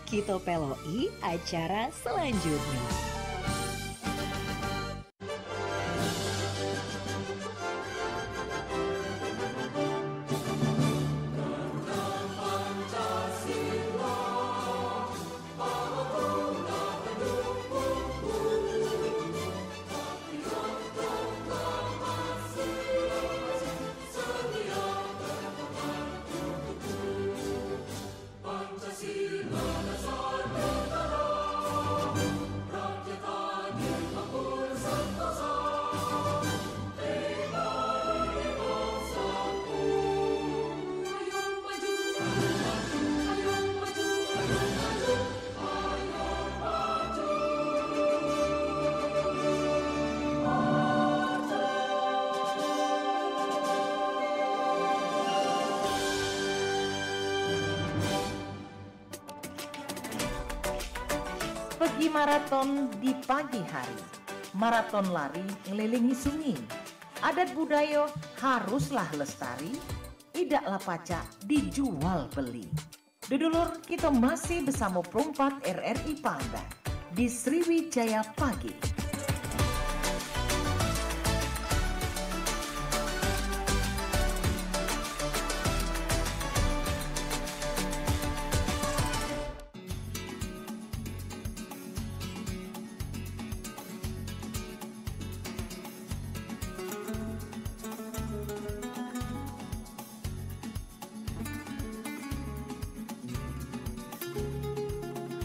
Kita peloi acara selanjutnya. Pergi maraton di pagi hari, maraton lari ngelilingi sungai. Adat budaya haruslah lestari, idaklah pacak dijual beli. Dudulur, kita masih bersama Perumpat RRI Pandan di Sriwijaya Pagi.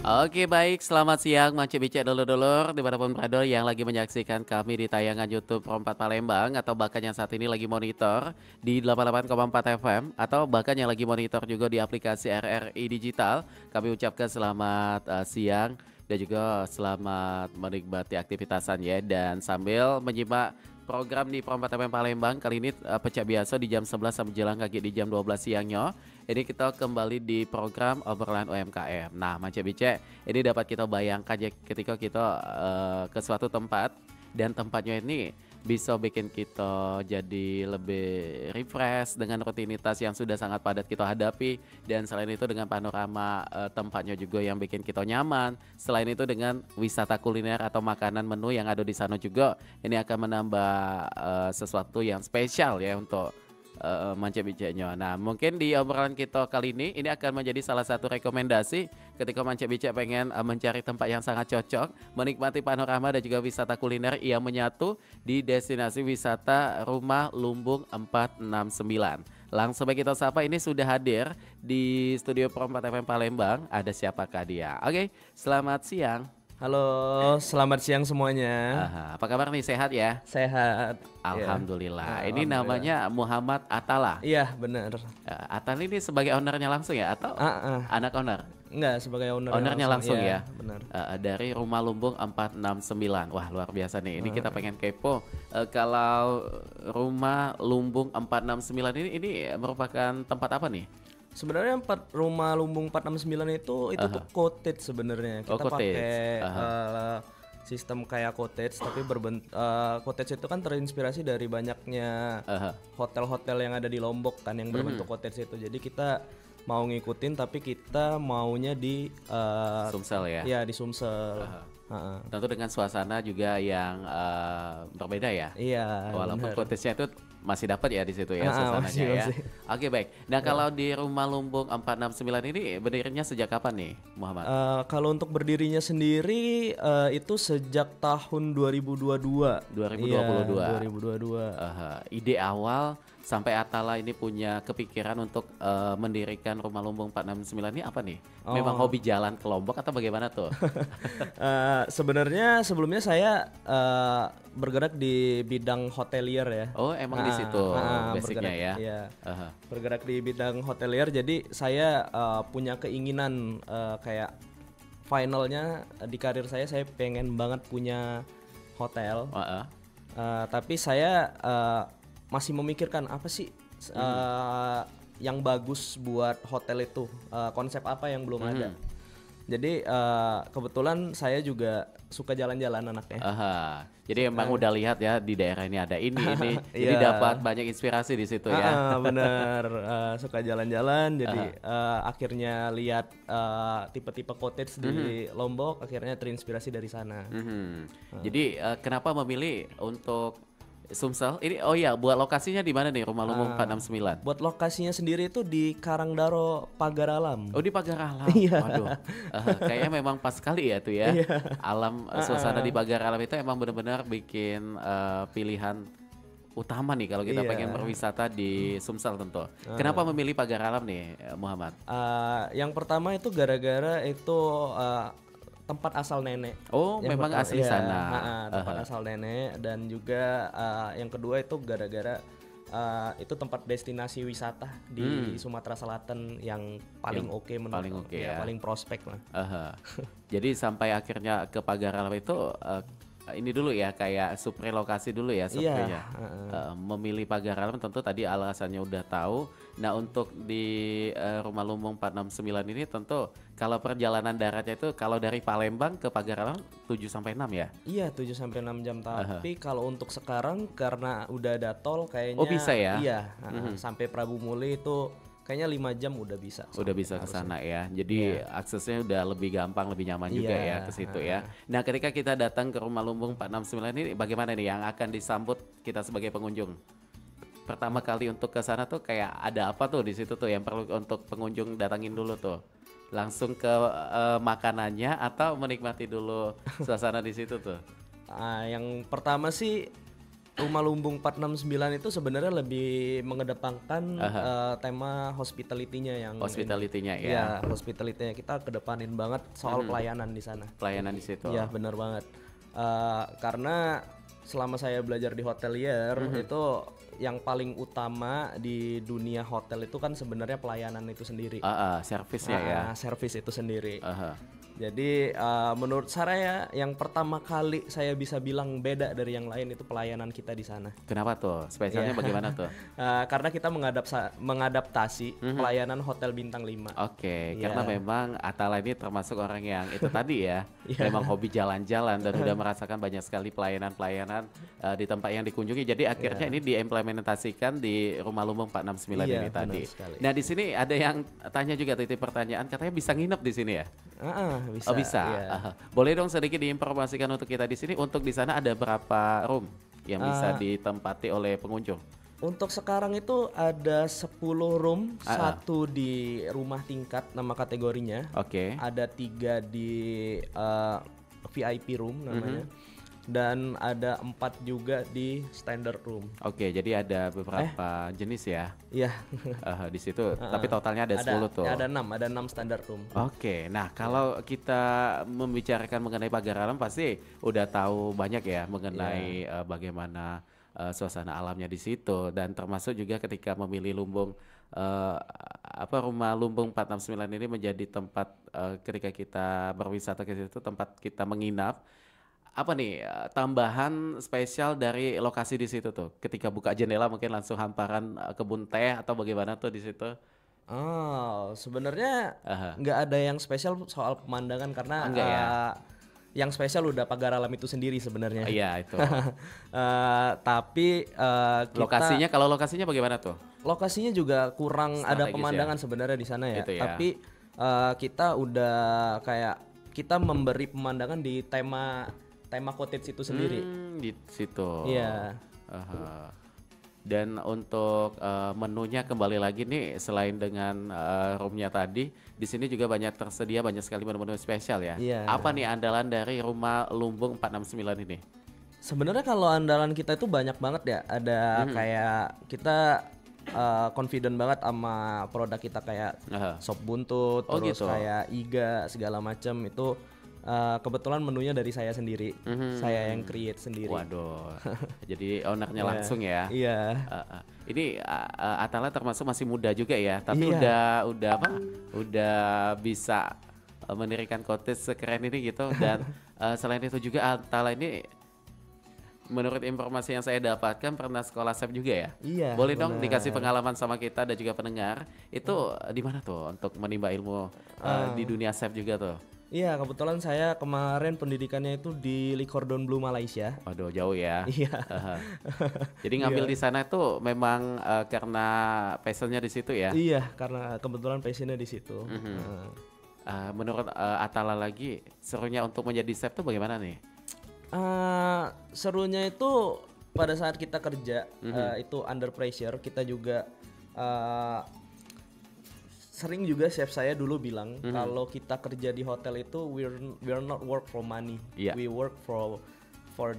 Oke baik, selamat siang Mance Bicek dulur-dulur dimanapun berada yang lagi menyaksikan kami di tayangan YouTube Perumpat Palembang atau bahkan yang saat ini lagi monitor di 88,4 FM atau bahkan yang lagi monitor juga di aplikasi RRI Digital. Kami ucapkan selamat siang dan juga selamat menikmati aktivitasannya dan sambil menyimak program di Perumpat FM Palembang kali ini pecah biasa di jam 11 sampai jelang kaki di jam 12 siangnya. Ini kita kembali di program obrolan UMKM. Nah, Mance Bicek, ini dapat kita bayangkan ya ketika kita ke suatu tempat dan tempatnya ini bisa bikin kita jadi lebih refresh dengan rutinitas yang sudah sangat padat kita hadapi dan selain itu dengan panorama tempatnya juga yang bikin kita nyaman. Selain itu dengan wisata kuliner atau makanan menu yang ada di sana juga ini akan menambah sesuatu yang spesial ya untuk Mance Biceknya. Nah mungkin di obrolan kita kali ini akan menjadi salah satu rekomendasi ketika Mance Bicek pengen mencari tempat yang sangat cocok, menikmati panorama dan juga wisata kuliner yang menyatu di destinasi wisata Rumah Lumbung 469. Langsung baik kita sapa, ini sudah hadir di studio Perumpat FM Palembang. Ada siapakah dia? Oke, selamat siang. Halo, selamat siang semuanya. Apa kabar nih, sehat ya? Sehat. Alhamdulillah. Ya. Ini namanya Muhammad Atala. Iya, benar. Atala ini sebagai ownernya langsung ya atau anak owner? Enggak, sebagai Ownernya langsung ya. Benar. Dari Rumah Lumbung 469. Wah, luar biasa nih. Ini kita pengen kepo. Kalau Rumah Lumbung 469 ini merupakan tempat apa nih? Sebenarnya Rumah Lumbung 469 itu tuh cottage sebenarnya. Kita pakai sistem kayak cottage tapi cottage itu kan terinspirasi dari banyaknya hotel-hotel yang ada di Lombok kan yang berbentuk cottage itu. Jadi kita mau ngikutin tapi kita maunya di Sumsel ya. Ya, di Sumsel. Tentu dengan suasana juga yang berbeda ya. Iya. Walaupun cottage-nya itu masih dapat ya di situ ya suasananya ya. Oke baik. Nah kalau di Rumah Lumbung 469 ini berdirinya sejak kapan nih, Muhammad? Kalau untuk berdirinya sendiri itu sejak tahun 2022. 2022. Iya, 2022. Ide awal sampai Atala ini punya kepikiran untuk mendirikan Rumah Lumbung 469 ini apa nih? Memang hobi jalan ke Lombok atau bagaimana tuh? Sebenarnya sebelumnya saya bergerak di bidang hotelier ya. Oh, emang di situ basicnya ya. Iya. Bergerak di bidang hotelier, jadi saya punya keinginan kayak finalnya di karir saya pengen banget punya hotel. Tapi saya masih memikirkan apa sih yang bagus buat hotel itu, konsep apa yang belum ada. Jadi kebetulan saya juga suka jalan-jalan anaknya. Jadi emang udah lihat ya di daerah ini ada ini. Jadi dapat banyak inspirasi di situ ya. Bener, suka jalan-jalan. Jadi akhirnya lihat tipe-tipe cottage di Lombok, akhirnya terinspirasi dari sana. Jadi kenapa memilih untuk Sumsel? Ini buat lokasinya di mana nih Rumah Lumbung 469? Buat lokasinya sendiri itu di Karangdaro Pagar Alam. Oh, di Pagar Alam. Waduh. Kayaknya memang pas sekali ya tuh ya. Alam suasana di Pagar Alam itu emang benar-benar bikin pilihan utama nih kalau kita pengen berwisata di Sumsel tentu. Kenapa memilih Pagar Alam nih, Muhammad? Yang pertama itu gara-gara itu tempat asal nenek. Oh, yang memang asli sana. Tempat asal nenek, dan juga yang kedua itu gara-gara itu tempat destinasi wisata di Sumatera Selatan yang paling oke menurut paling oke ya. Paling prospek lah. Jadi sampai akhirnya ke Pagar Alam itu ini dulu ya, kayak subrelokasi dulu ya sebenarnya. Memilih Pagar Alam tentu tadi alasannya udah tahu. Nah, untuk di Rumah Lumbung 469 ini tentu kalau perjalanan daratnya itu kalau dari Palembang ke Pagar Alam 7-6 ya? Iya, 7-6 jam. Tapi kalau untuk sekarang karena udah ada tol kayaknya. Oh, bisa ya? Iya, sampai Prabu Muli itu kayaknya 5 jam udah bisa. Udah bisa ke sana ya. Jadi aksesnya udah lebih gampang, lebih nyaman juga ya ke situ ya. Nah, ketika kita datang ke Rumah Lumbung 469 ini bagaimana nih yang akan disambut kita sebagai pengunjung? Pertama kali untuk ke sana tuh kayak ada apa tuh di situ tuh yang perlu untuk pengunjung datangin dulu tuh? Langsung ke makanannya atau menikmati dulu suasana di situ tuh? Yang pertama sih Rumah Lumbung 469 itu sebenarnya lebih mengedepankan tema hospitality-nya yang hospitality-nya ya. Iya, hospitality-nya kita kedepanin banget soal pelayanan di sana. Pelayanan di situ. Iya, benar banget. Karena selama saya belajar di hotelier itu yang paling utama di dunia hotel itu kan sebenarnya pelayanan itu sendiri. Servisnya ya. Servis itu sendiri. Jadi menurut saya yang pertama kali saya bisa bilang beda dari yang lain itu pelayanan kita di sana. Kenapa tuh? Spesialnya bagaimana tuh? Karena kita mengadaptasi pelayanan hotel bintang 5. Oke, karena memang Atala ini termasuk orang yang itu tadi ya, memang hobi jalan-jalan dan udah merasakan banyak sekali pelayanan-pelayanan di tempat yang dikunjungi. Jadi akhirnya ini diimplementasikan di Rumah Lumbung 469 ini tadi. Nah, di sini ada yang tanya juga titip pertanyaan, katanya bisa nginep di sini ya? Bisa. Oh, bisa. Boleh dong sedikit diinformasikan untuk kita di sini, untuk di sana ada berapa room yang bisa ditempati oleh pengunjung? Untuk sekarang itu ada 10 room, 1 di rumah tingkat nama kategorinya. Ada 3 di VIP room namanya. Dan ada 4 juga di standard room. Jadi ada beberapa jenis ya. Iya. Di situ. Tapi totalnya ada 10 tuh. Ada 6 standard room. Nah, kalau kita membicarakan mengenai Pagar Alam pasti udah tahu banyak ya mengenai bagaimana suasana alamnya di situ, dan termasuk juga ketika memilih Lumbung Rumah Lumbung 469 ini menjadi tempat ketika kita berwisata ke situ, tempat kita menginap. Apa nih tambahan spesial dari lokasi di situ tuh? Ketika buka jendela mungkin langsung hamparan kebun teh atau bagaimana tuh di situ? Sebenarnya nggak ada yang spesial soal pemandangan karena yang spesial udah Pagar Alam itu sendiri sebenarnya. Iya, itu. Tapi lokasinya, kalau lokasinya bagaimana tuh? Lokasinya juga kurang ada pemandangan sebenarnya di sana ya. Tapi kita udah kayak kita memberi pemandangan di tema cottage itu sendiri. Di situ. Iya. Dan untuk menunya kembali lagi nih, selain dengan roomnya tadi, di sini juga tersedia banyak sekali menu-menu spesial ya. Apa nih andalan dari Rumah Lumbung 469 ini? Sebenarnya kalau andalan kita itu banyak banget ya. Ada kayak kita confident banget sama produk kita kayak sop buntut, terus gitu. Kayak iga segala macam itu. Kebetulan menunya dari saya sendiri, saya yang create sendiri. Waduh, jadi ownernya langsung ya. Iya. Ini Atala termasuk masih muda juga ya, tapi udah bisa mendirikan cottage sekeren ini gitu. Dan selain itu juga Atala ini menurut informasi yang saya dapatkan pernah sekolah chef juga ya? Iya, Boleh dong benar. dikasih pengalaman sama kita dan juga pendengar. Itu di mana tuh untuk menimba ilmu di dunia chef juga tuh? Iya, kebetulan saya kemarin pendidikannya itu di Lee Cordon Bleu Malaysia. Waduh, jauh ya. Iya. Jadi ngambil di sana tuh memang karena passionnya di situ ya. Iya, karena kebetulan passionnya di situ. Menurut Atala lagi, serunya untuk menjadi chef tuh bagaimana nih? Serunya itu pada saat kita kerja itu under pressure, kita juga sering juga chef saya dulu bilang kalau kita kerja di hotel itu we're not work for money, we work for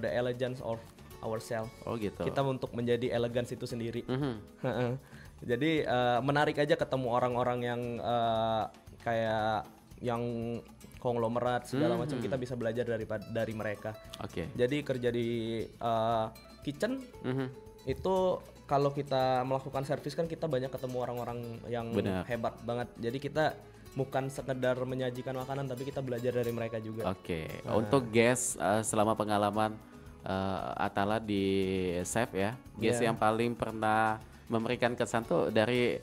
the elegance of ourselves. Oh gitu. Kita untuk menjadi elegance itu sendiri. Jadi menarik aja ketemu orang-orang yang kayak yang konglomerat segala macam, kita bisa belajar dari mereka. Oke. Jadi kerja di kitchen itu kalau kita melakukan servis kan kita banyak ketemu orang-orang yang hebat banget. Jadi kita bukan sekedar menyajikan makanan tapi kita belajar dari mereka juga. Oke. Untuk guest selama pengalaman Atala di chef ya, guest yang paling pernah memberikan kesan tuh dari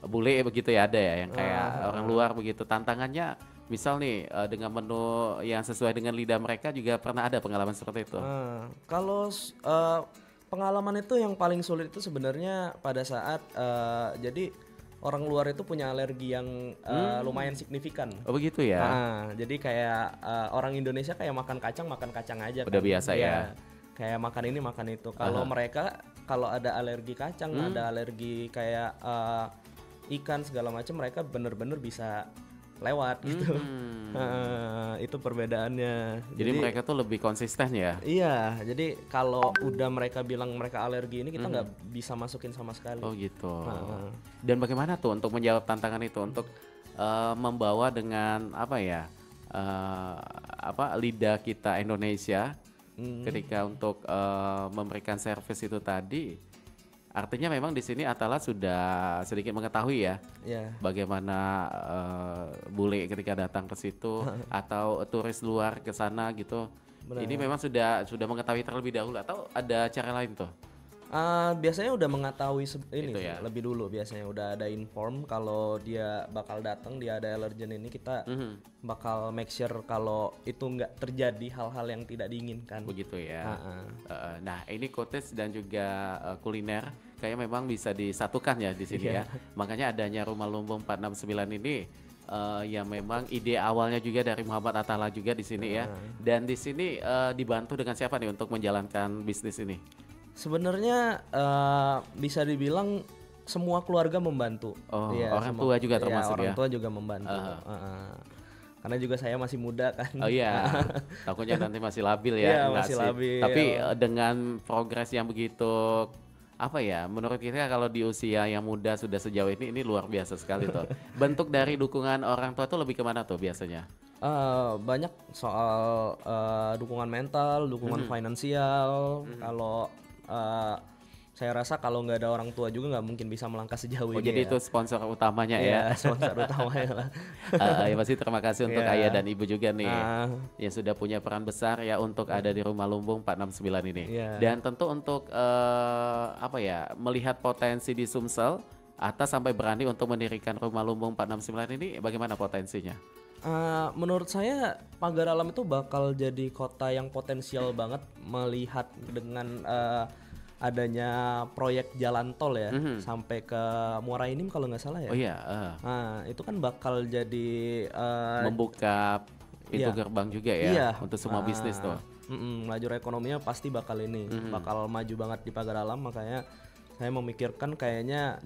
bule begitu ya, ada ya yang kayak orang luar begitu. Tantangannya misal nih dengan menu yang sesuai dengan lidah mereka juga pernah ada pengalaman seperti itu. Kalau pengalaman itu yang paling sulit itu sebenarnya pada saat jadi orang luar itu punya alergi yang lumayan signifikan. Oh begitu ya. Jadi kayak orang Indonesia kayak makan kacang aja. Udah kan? Biasa ya. Kayak makan ini makan itu. Kalau mereka kalau ada alergi kacang, ada alergi kayak ikan segala macam, mereka bener-bener bisa lewat gitu. Itu perbedaannya. Jadi mereka tuh lebih konsisten ya. Iya, jadi kalau udah mereka bilang mereka alergi ini, kita nggak bisa masukin sama sekali. Oh gitu. Dan bagaimana tuh untuk menjawab tantangan itu, untuk membawa dengan apa ya, lidah kita Indonesia ketika untuk memberikan servis itu tadi. Artinya memang di sini Atala sudah sedikit mengetahui ya, bagaimana bule ketika datang ke situ atau turis luar ke sana gitu. Ini memang sudah mengetahui terlebih dahulu atau ada cara lain tuh? Biasanya udah mengetahui ini ya? Lebih dulu biasanya udah ada inform kalau dia bakal datang, dia ada allergen ini, kita bakal make sure kalau itu nggak terjadi hal-hal yang tidak diinginkan. Begitu ya. Nah ini cottage dan juga kuliner kayaknya memang bisa disatukan ya di sini ya. Makanya adanya Rumah Lumbung 469 ini yang memang ide awalnya juga dari Muhammad Atala juga di sini ya. Dan di sini dibantu dengan siapa nih untuk menjalankan bisnis ini? Sebenarnya bisa dibilang semua keluarga membantu. Orang tua juga termasuk ya? Orang tua juga membantu. Karena juga saya masih muda kan. Oh iya, takutnya nanti masih labil ya. Masih labil. Tapi dengan progres yang begitu, apa ya, menurut kita kalau di usia yang muda sudah sejauh ini luar biasa sekali tuh. Bentuk dari dukungan orang tua tuh lebih kemana tuh biasanya? Banyak soal dukungan mental, dukungan finansial. Kalau saya rasa kalau nggak ada orang tua juga nggak mungkin bisa melangkah sejauh ini. Jadi itu sponsor utamanya ya? Sponsor utamanya lah. Ya pasti terima kasih untuk ayah dan ibu juga nih yang sudah punya peran besar ya untuk ada di Rumah Lumbung 469 ini. Dan tentu untuk melihat potensi di Sumsel, Atta sampai berani untuk mendirikan Rumah Lumbung 469 ini, bagaimana potensinya? Menurut saya Pagar Alam itu bakal jadi kota yang potensial banget, melihat dengan adanya proyek jalan tol ya sampai ke Muara Enim kalau nggak salah ya. Oh iya. Itu kan bakal jadi membuka pintu gerbang juga ya untuk semua bisnis tuh. Lajur ekonominya pasti bakal bakal maju banget di Pagar Alam. Makanya saya memikirkan kayaknya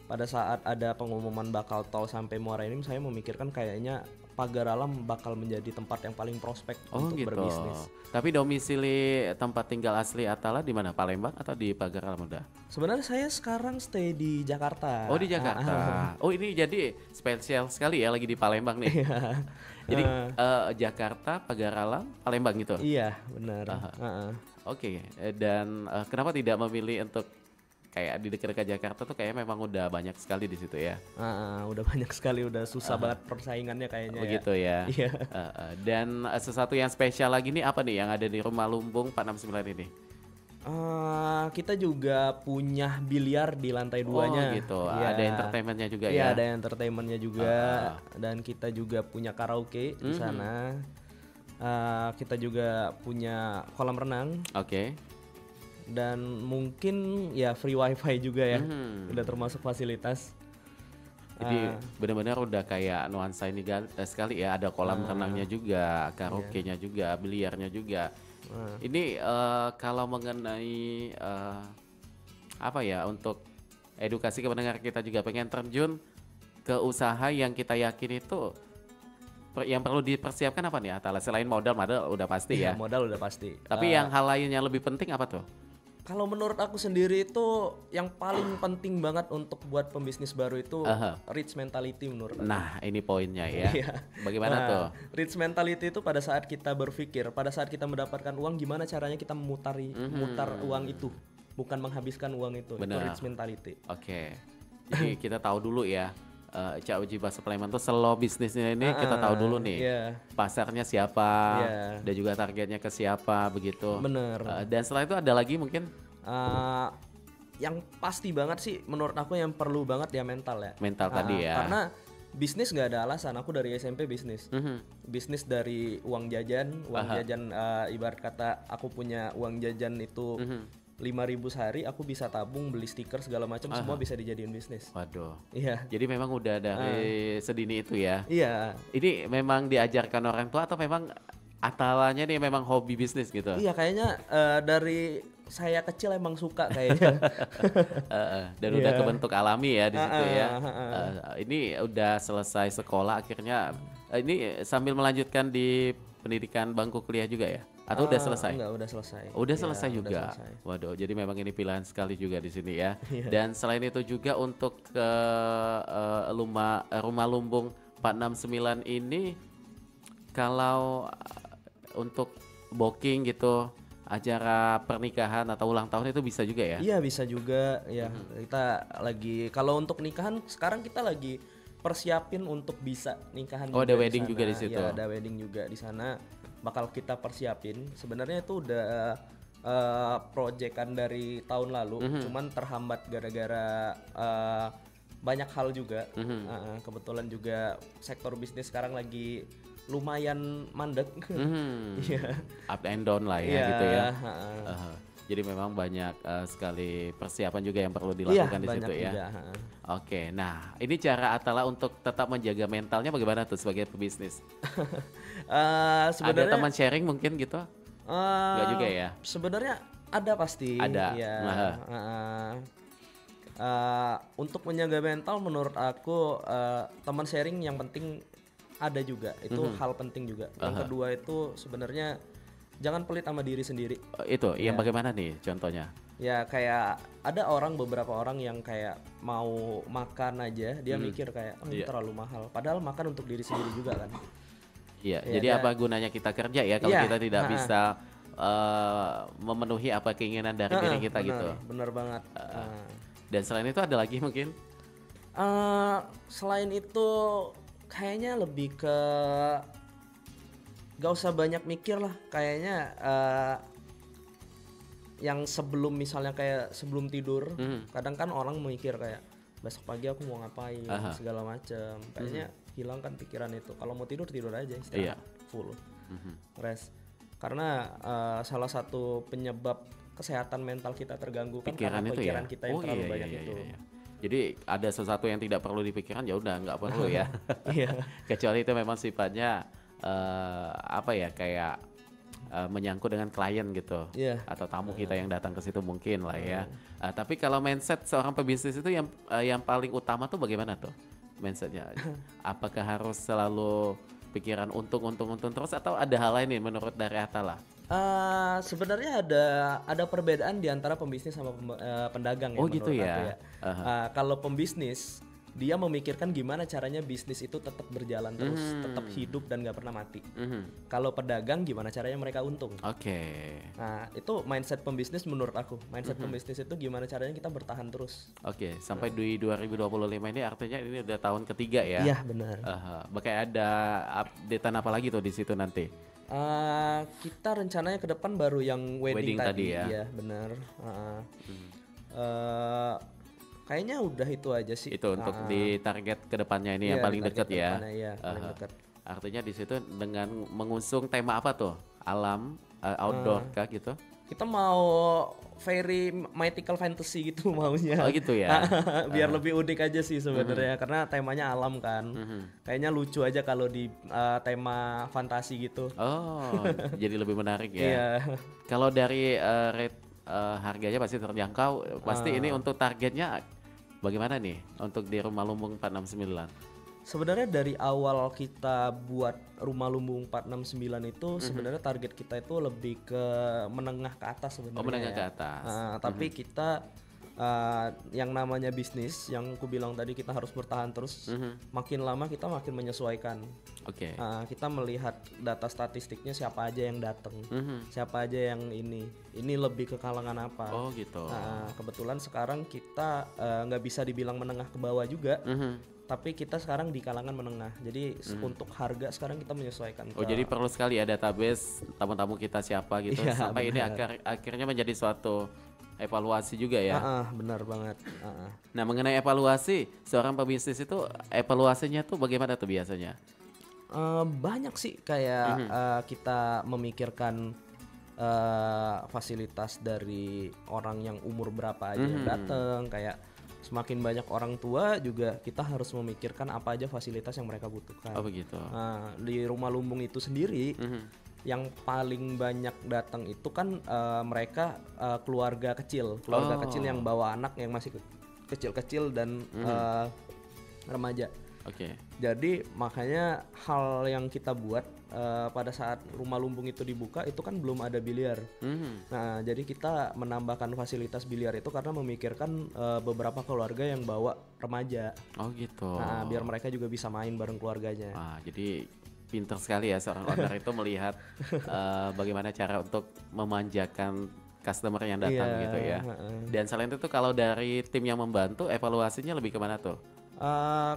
pada saat ada pengumuman bakal tol sampai Muara Enim, saya memikirkan kayaknya Pagar Alam bakal menjadi tempat yang paling prospek untuk berbisnis. Tapi domisili tempat tinggal asli Atala di mana? Palembang atau di Pagar Alam udah? Sebenarnya saya sekarang stay di Jakarta. Oh di Jakarta. Oh ini jadi spesial sekali ya, lagi di Palembang nih. Jadi Jakarta, Pagar Alam, Palembang gitu? Iya benar. Oke. Dan kenapa tidak memilih untuk kayak di dekat-dekat Jakarta tuh kayak memang udah banyak sekali di situ ya. Udah banyak sekali, udah susah banget persaingannya kayaknya. Begitu ya. Iya. Dan sesuatu yang spesial lagi nih apa nih yang ada di Rumah Lumbung 469 ini? Kita juga punya biliar di lantai 2-nya. Oh gitu, Ya. ada entertainmentnya juga Iya, ya? ada entertainmentnya juga. Dan kita juga punya karaoke di sana. Kita juga punya kolam renang. Oke. Dan mungkin ya free wifi juga ya. Udah termasuk fasilitas. Jadi benar-benar udah kayak nuansa ini sekali ya, ada kolam renangnya juga, karaoke-nya juga, biliarnya juga. Ini kalau mengenai apa ya, untuk edukasi ke pendengar kita juga pengen terjun ke usaha yang kita yakin itu yang perlu dipersiapkan apa nih Atala? Selain modal udah pasti ya. Modal udah pasti. Tapi yang hal lain yang lebih penting apa tuh? Kalau menurut aku sendiri itu yang paling penting banget untuk buat pembisnis baru itu rich mentality menurut aku. Nah, ini poinnya ya. Iya. Bagaimana tuh? Rich mentality itu pada saat kita berpikir, pada saat kita mendapatkan uang, gimana caranya kita mutar uang itu, bukan menghabiskan uang itu. Benar. Itu rich mentality. Oke. Jadi kita tahu dulu ya. Cak Ujiba Suplemen tuh slow bisnisnya ini kita tahu dulu nih. Pasarnya siapa, dan juga targetnya ke siapa begitu. Bener. Dan setelah itu ada lagi mungkin yang pasti banget sih menurut aku yang perlu banget ya mental ya. Mental tadi ya. Karena bisnis nggak ada alasan. Aku dari SMP bisnis. Bisnis dari uang jajan, ibarat kata aku punya uang jajan itu 5.000 sehari, aku bisa tabung, beli stiker segala macam, semua bisa dijadiin bisnis. Waduh. Iya. Jadi memang udah dari sedini itu ya. Iya. Ini memang diajarkan orang tua atau memang Atalanya nih memang hobi bisnis gitu? Iya, kayaknya dari saya kecil emang suka kayaknya. Dan udah kebentuk alami ya di situ ya. Ini udah selesai sekolah akhirnya. Ini sambil melanjutkan di pendidikan bangku kuliah juga ya? Atau udah selesai? Enggak, udah selesai. Udah selesai juga. Udah selesai. Waduh, jadi memang ini pilihan sekali juga di sini ya. Dan selain itu juga untuk Rumah Lumbung 469 ini kalau untuk booking gitu acara pernikahan atau ulang tahun itu bisa juga ya? Iya, bisa juga ya. Kita lagi kalau untuk nikahan sekarang kita lagi persiapin untuk bisa nikahan. Oh, ada wedding juga di situ. Ya, ada wedding juga di sana. Bakal kita persiapin. Sebenarnya itu udah proyekan dari tahun lalu, cuman terhambat gara-gara banyak hal juga. Kebetulan juga sektor bisnis sekarang lagi lumayan mandek. Up and down lah ya gitu ya. Jadi memang banyak sekali persiapan juga yang perlu dilakukan di situ ya. Juga, Oke, nah ini cara Atala untuk tetap menjaga mentalnya bagaimana tuh sebagai pebisnis? Sebenarnya ada teman sharing mungkin gitu? Enggak juga ya? Sebenarnya ada pasti. Ada. Ya. Untuk menjaga mental menurut aku teman sharing yang penting ada juga. Itu hal penting juga. Yang kedua itu sebenarnya jangan pelit sama diri sendiri. Itu yang bagaimana nih contohnya? Ya kayak ada beberapa orang yang kayak mau makan aja dia mikir kayak ini terlalu mahal. Padahal makan untuk diri sendiri juga kan. Iya, jadi apa gunanya kita kerja ya kalau kita tidak bisa memenuhi apa keinginan dari diri kita gitu. Bener banget. Dan selain itu ada lagi mungkin? Selain itu kayaknya lebih ke gak usah banyak mikir lah. Kayaknya yang sebelum misalnya kayak sebelum tidur, kadang kan orang mikir kayak besok pagi aku mau ngapain segala macem. Kayaknya hilangkan pikiran itu. Kalau mau tidur aja istirahat full rest. Karena salah satu penyebab kesehatan mental kita terganggu kan pikiran karena itu pikiran ya? kita yang terlalu banyak itu. Jadi ada sesuatu yang tidak perlu dipikirkan ya udah nggak perlu ya. Kecuali itu memang sifatnya apa ya kayak menyangkut dengan klien gitu atau tamu kita yang datang ke situ mungkin lah ya. Tapi kalau mindset seorang pebisnis itu yang paling utama tuh bagaimana tuh mindsetnya? Apakah harus selalu pikiran untung terus atau ada hal lain nih menurut dari Atala? Sebenarnya ada perbedaan di antara pembisnis sama pedagang ya. Oh gitu ya. Kalau pembisnis dia memikirkan gimana caranya bisnis itu tetap berjalan terus, tetap hidup dan gak pernah mati. Kalau pedagang gimana caranya mereka untung. Nah itu mindset pembisnis menurut aku. Mindset pembisnis itu gimana caranya kita bertahan terus. Sampai di 2025 ini artinya ini udah tahun ketiga ya. Iya benar. Bakal ada updatean apa lagi tuh di situ nanti? Kita rencananya ke depan baru yang wedding tadi ya. Iya benar. Kayaknya udah itu aja sih. Itu untuk di target kedepannya ini yang paling dekat ya. Iya, paling dekat. Artinya di situ dengan mengusung tema apa tuh? Alam, outdoor kah gitu? Kita mau very mythical fantasy gitu maunya. Oh gitu ya. Biar lebih unik aja sih sebenarnya karena temanya alam kan. Kayaknya lucu aja kalau di tema fantasi gitu. Oh, jadi lebih menarik ya. Iya. Kalau dari rate harganya pasti terjangkau. Pasti ini untuk targetnya bagaimana nih untuk di Rumah Lumbung 469? Sebenarnya dari awal kita buat Rumah Lumbung 469 itu sebenarnya target kita itu lebih ke menengah ke atas sebenarnya. Menengah ke atas. Tapi kita yang namanya bisnis yang aku bilang tadi kita harus bertahan terus. Makin lama kita makin menyesuaikan. Kita melihat data statistiknya siapa aja yang datang, siapa aja yang ini lebih ke kalangan apa. Oh gitu. Kebetulan sekarang kita nggak bisa dibilang menengah ke bawah juga. Tapi kita sekarang di kalangan menengah. Jadi untuk harga sekarang kita menyesuaikan. Jadi perlu sekali ya database tamu-tamu kita siapa gitu sampai benar. Ini akhirnya menjadi suatu evaluasi juga ya. Benar banget. Nah mengenai evaluasi seorang pebisnis itu evaluasinya tuh bagaimana tuh biasanya? Banyak sih kayak kita memikirkan fasilitas dari orang yang umur berapa aja yang datang, kayak semakin banyak orang tua juga kita harus memikirkan apa aja fasilitas yang mereka butuhkan. Oh begitu. Nah, di Rumah Lumbung itu sendiri yang paling banyak datang itu kan mereka keluarga kecil yang bawa anak yang masih kecil-kecil dan remaja. Jadi makanya hal yang kita buat pada saat Rumah Lumbung itu dibuka itu kan belum ada biliar. Nah jadi kita menambahkan fasilitas biliar itu karena memikirkan beberapa keluarga yang bawa remaja. Oh gitu. Nah biar mereka juga bisa main bareng keluarganya. Jadi pintar sekali ya seorang owner itu melihat bagaimana cara untuk memanjakan customer yang datang gitu ya. Dan selain itu kalau dari tim yang membantu evaluasinya lebih kemana tuh?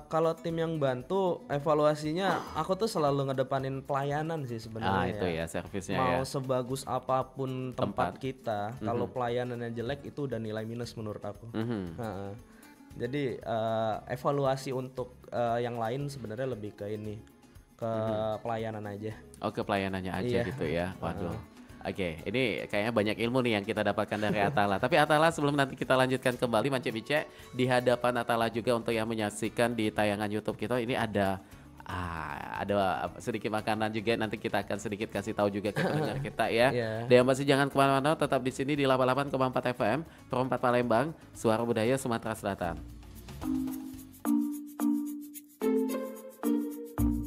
Kalau tim yang bantu evaluasinya aku tuh selalu ngedepanin pelayanan sih sebenarnya. Itu ya servisnya mau ya. sebagus apapun tempat kita, kalau pelayanannya jelek itu udah nilai minus menurut aku. Jadi evaluasi untuk yang lain sebenarnya lebih ke ini, ke pelayanan aja. Ke pelayanannya aja gitu ya. Waduh. Ini kayaknya banyak ilmu nih yang kita dapatkan dari Atala. Tapi Atala sebelum nanti kita lanjutkan kembali Mance Bice di hadapan Atala juga untuk yang menyaksikan di tayangan YouTube kita ini ada sedikit makanan juga, nanti kita akan sedikit kasih tahu juga ke pendengar kita ya. Dan masih jangan kemana-mana, tetap di sini di 88,4 FM Perempat Palembang, Suara Budaya Sumatera Selatan.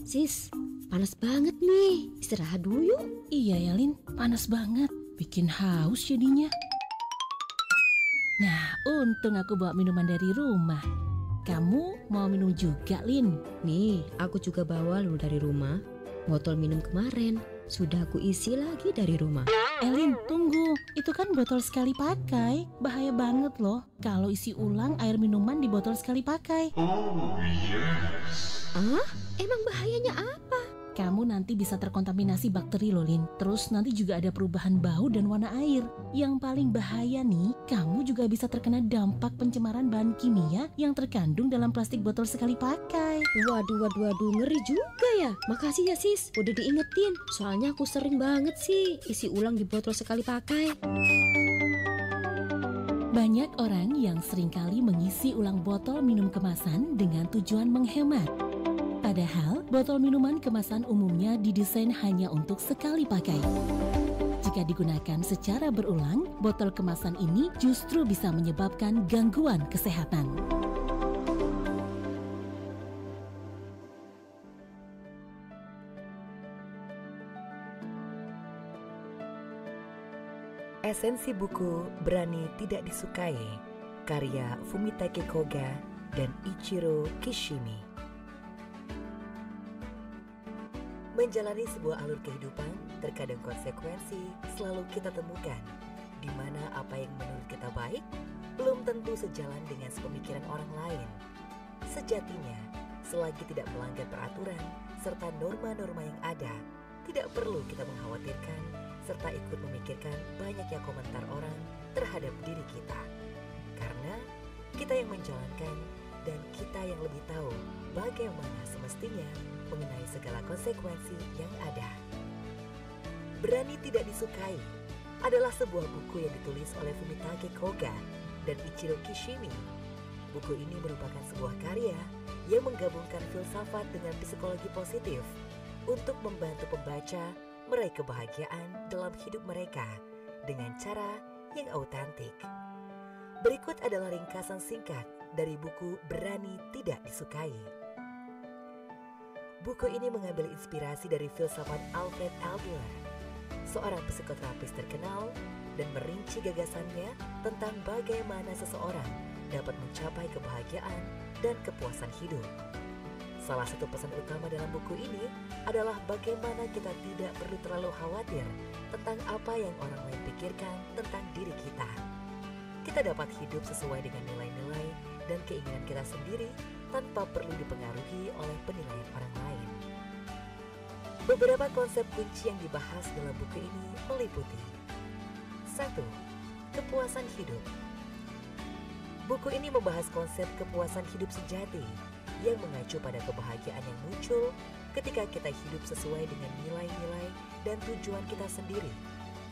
Sis, panas banget nih, istirahat dulu yuk. Iya ya Lin, panas banget, bikin haus jadinya. Nah, untung aku bawa minuman dari rumah. Kamu mau minum juga Lin? Nih, aku juga bawa loh dari rumah. Botol minum kemarin, sudah aku isi lagi dari rumah. Lin, tunggu, itu kan botol sekali pakai. Bahaya banget loh kalau isi ulang air minuman di botol sekali pakai. Oh yes. Emang bahayanya apa? Kamu nanti bisa terkontaminasi bakteri loh Lin. Terus nanti juga ada perubahan bau dan warna air. Yang paling bahaya nih, kamu juga bisa terkena dampak pencemaran bahan kimia yang terkandung dalam plastik botol sekali pakai. Waduh, ngeri juga ya. Makasih ya sis, udah diingetin. Soalnya aku sering banget sih isi ulang di botol sekali pakai. Banyak orang yang seringkali mengisi ulang botol minum kemasan dengan tujuan menghemat. Padahal, botol minuman kemasan umumnya didesain hanya untuk sekali pakai. Jika digunakan secara berulang, botol kemasan ini justru bisa menyebabkan gangguan kesehatan. Esensi buku Berani Tidak Disukai, karya Fumitake Koga, dan Ichiro Kishimi. Menjalani sebuah alur kehidupan, terkadang konsekuensi selalu kita temukan, di mana apa yang menurut kita baik belum tentu sejalan dengan sepemikiran orang lain. Sejatinya, selagi tidak melanggar peraturan serta norma-norma yang ada, tidak perlu kita mengkhawatirkan serta ikut memikirkan banyaknya komentar orang terhadap diri kita. Karena kita yang menjalankan dan kita yang lebih tahu bagaimana semestinya mengenai segala konsekuensi yang ada. Berani Tidak Disukai adalah sebuah buku yang ditulis oleh Fumitake Koga dan Ichiro Kishimi. Buku ini merupakan sebuah karya yang menggabungkan filsafat dengan psikologi positif untuk membantu pembaca meraih kebahagiaan dalam hidup mereka dengan cara yang autentik. Berikut adalah ringkasan singkat dari buku Berani Tidak Disukai. Buku ini mengambil inspirasi dari filsafat Alfred Adler, seorang psikoterapis terkenal, dan merinci gagasannya tentang bagaimana seseorang dapat mencapai kebahagiaan dan kepuasan hidup. Salah satu pesan utama dalam buku ini adalah bagaimana kita tidak perlu terlalu khawatir tentang apa yang orang lain pikirkan tentang diri kita. Kita dapat hidup sesuai dengan nilai-nilai dan keinginan kita sendiri tanpa perlu dipengaruhi oleh penilaian orang lain. Beberapa konsep kunci yang dibahas dalam buku ini meliputi 1. Kepuasan hidup. Buku ini membahas konsep kepuasan hidup sejati yang mengacu pada kebahagiaan yang muncul ketika kita hidup sesuai dengan nilai-nilai dan tujuan kita sendiri,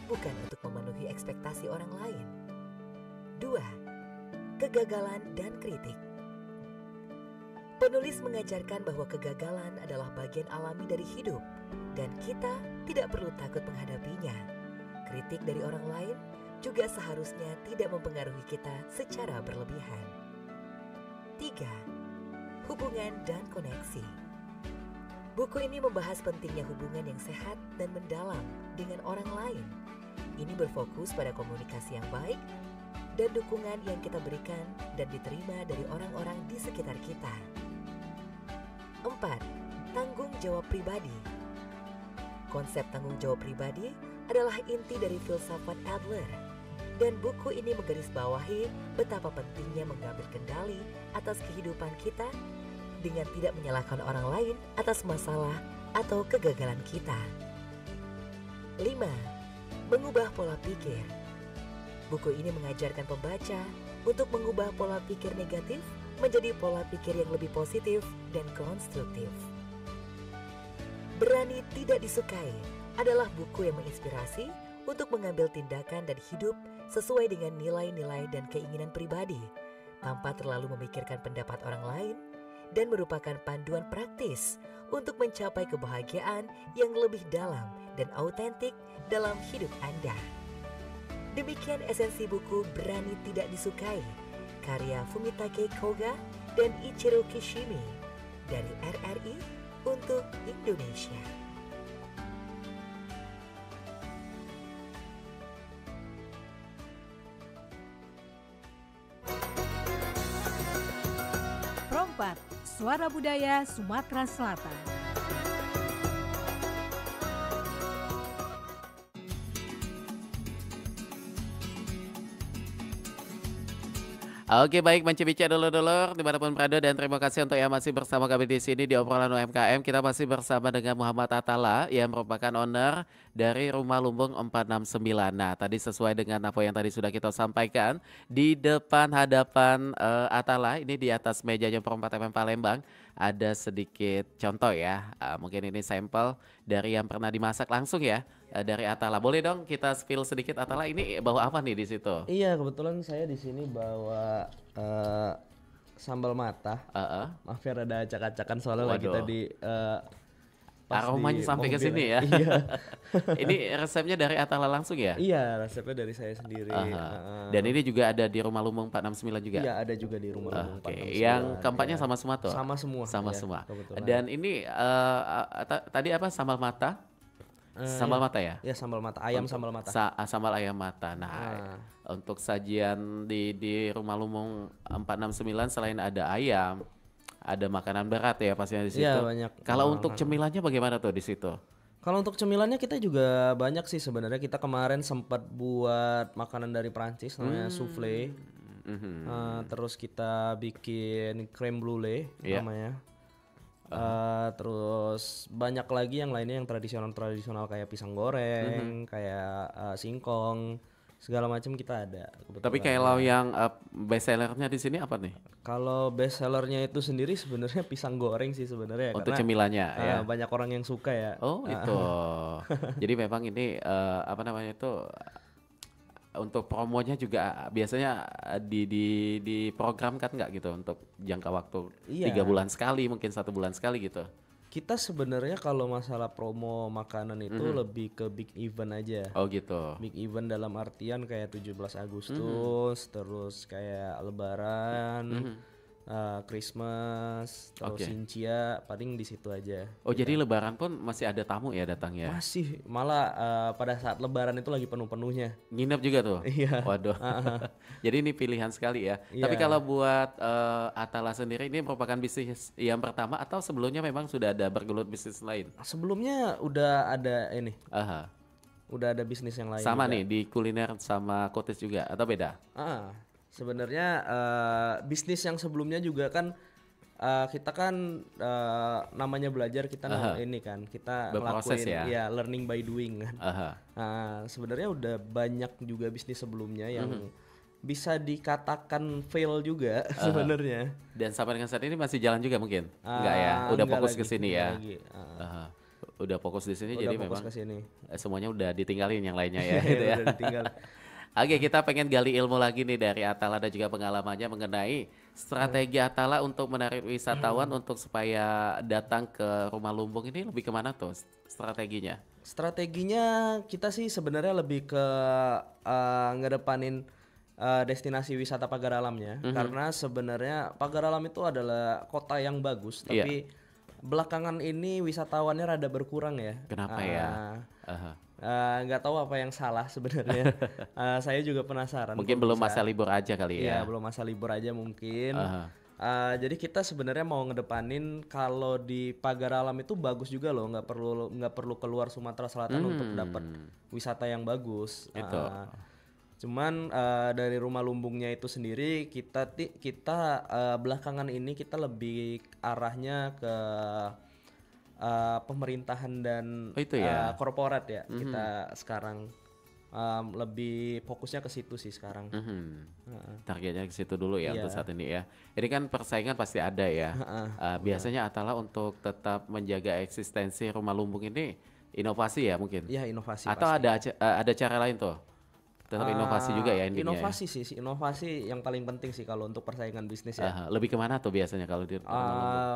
bukan untuk memenuhi ekspektasi orang lain. 2. Kegagalan dan kritik. Penulis mengajarkan bahwa kegagalan adalah bagian alami dari hidup dan kita tidak perlu takut menghadapinya. Kritik dari orang lain juga seharusnya tidak mempengaruhi kita secara berlebihan. 3. Hubungan dan koneksi. Buku ini membahas pentingnya hubungan yang sehat dan mendalam dengan orang lain. Ini berfokus pada komunikasi yang baik dan dukungan yang kita berikan dan diterima dari orang-orang di sekitar kita. 4. Tanggung jawab pribadi. Konsep tanggung jawab pribadi adalah inti dari filsafat Adler, dan buku ini menggarisbawahi betapa pentingnya mengambil kendali atas kehidupan kita dengan tidak menyalahkan orang lain atas masalah atau kegagalan kita. 5. Mengubah pola pikir. Buku ini mengajarkan pembaca untuk mengubah pola pikir negatif menjadi pola pikir yang lebih positif dan konstruktif. Berani Tidak Disukai adalah buku yang menginspirasi untuk mengambil tindakan dan hidup sesuai dengan nilai-nilai dan keinginan pribadi, tanpa terlalu memikirkan pendapat orang lain, dan merupakan panduan praktis untuk mencapai kebahagiaan yang lebih dalam dan autentik dalam hidup Anda. Demikian esensi buku Berani Tidak Disukai, karya Fumitake Koga dan Ichiro Kishimi dari RRI untuk Indonesia. Prompat, Suara Budaya Sumatera Selatan. Oke, baik, Manci-Bici dulur-dulur dimanapun berada, dan terima kasih untuk yang masih bersama kami di sini di obrolan UMKM. Kita masih bersama dengan Muhammad Atala yang merupakan owner dari Rumah Lumbung 469. Nah, tadi sesuai dengan apa yang tadi sudah kita sampaikan, di depan hadapan Atala ini di atas mejanya Perempat FM Palembang ada sedikit contoh ya. Mungkin ini sampel dari yang pernah dimasak langsung ya. Dari Atala. Boleh dong kita spill sedikit, Atala ini bawa apa nih di situ? Iya, kebetulan saya di sini bawa sambal mata. Maaf ya rada acak-acakan soalnya lagi tadi aromanya sampai ke sini ya. Iya. Ini resepnya dari Atala langsung ya? Iya, resepnya dari saya sendiri. Dan ini juga ada di Rumah Lumbung 469 juga? Iya, ada juga di Rumah Lumbung 469. Yang keempatnya sama semua tuh? Sama semua. Sama ya, semua. kebetulan. Dan ini tadi apa, sambal mata? Sambal mata ya? Ya sambal mata, ayam sambal mata. Sambal ayam mata. Nah, untuk sajian di Rumah Lumbung 469 selain ada ayam, ada makanan berat ya pastinya di situ. Iya, banyak. Kalau untuk cemilannya bagaimana tuh di situ? Kalau untuk cemilannya kita juga banyak sih sebenarnya. Kita kemarin sempat buat makanan dari Prancis namanya soufflé. Terus kita bikin crème brûlée namanya. Terus banyak lagi yang lainnya yang tradisional kayak pisang goreng, kayak singkong, segala macam kita ada. Tapi kalau yang best sellernya di sini apa nih? Kalau best sellernya itu sendiri sebenarnya pisang goreng sih sebenarnya. Untuk cemilannya ya. Banyak orang yang suka ya. Oh itu. Jadi memang ini apa namanya itu untuk promonya juga biasanya di program kan nggak gitu untuk jangka waktu 3 bulan sekali, mungkin 1 bulan sekali gitu. Kita sebenarnya kalau masalah promo makanan itu lebih ke big event aja. Oh gitu. Big event dalam artian kayak 17 Agustus, terus kayak Lebaran, Christmas, terus Cincia, paling di situ aja. Oh jadi Lebaran pun masih ada tamu ya datangnya? Masih, malah pada saat Lebaran itu lagi penuh-penuhnya. Nginep juga tuh? Iya. Waduh. Jadi ini pilihan sekali ya. Tapi kalau buat Atala sendiri ini merupakan bisnis yang pertama atau sebelumnya memang sudah ada bergelut bisnis lain? Sebelumnya udah ada ini. Udah ada bisnis yang lain. Sama juga. nih di kuliner sama cottage juga atau beda? Sebenarnya bisnis yang sebelumnya juga kan kita kan namanya belajar kita ini kan kita berproses ngelakuin learning by doing kan. Sebenarnya udah banyak juga bisnis sebelumnya yang bisa dikatakan fail juga sebenarnya. Dan sampai dengan saat ini masih jalan juga mungkin? Enggak ya? Udah fokus ke sini ya? Udah fokus di sini jadi memang semuanya udah ditinggalin yang lainnya ya gitu ya. Udah ditinggal. Oke, kita pengen gali ilmu lagi nih dari Atala dan juga pengalamannya mengenai strategi Atala untuk menarik wisatawan untuk supaya datang ke Rumah Lumbung ini lebih kemana tuh strateginya? Strateginya kita sih sebenarnya lebih ke ngedepanin destinasi wisata pagar alamnya, karena sebenarnya pagar alam itu adalah kota yang bagus, tapi belakangan ini wisatawannya rada berkurang ya. Kenapa ya? Nggak tahu apa yang salah sebenarnya. Saya juga penasaran. Mungkin belum masa libur aja kali ya. Iya, belum masa libur aja mungkin. Jadi kita sebenarnya mau ngedepanin kalau di pagar alam itu bagus juga loh, nggak perlu keluar Sumatera Selatan untuk dapat wisata yang bagus. Cuman dari Rumah Lumbungnya itu sendiri kita belakangan ini kita lebih arahnya ke pemerintahan dan korporat ya. Kita sekarang lebih fokusnya ke situ sih sekarang. Targetnya ke situ dulu ya untuk saat ini ya. Ini kan persaingan pasti ada ya. Biasanya Atala untuk tetap menjaga eksistensi Rumah Lumbung ini inovasi ya mungkin. Iya, inovasi. Atau pasti. ada cara lain tuh? Tetap inovasi juga ya intinya. Inovasi sih, inovasi yang paling penting sih kalau untuk persaingan bisnis ya. Lebih kemana tuh biasanya kalau di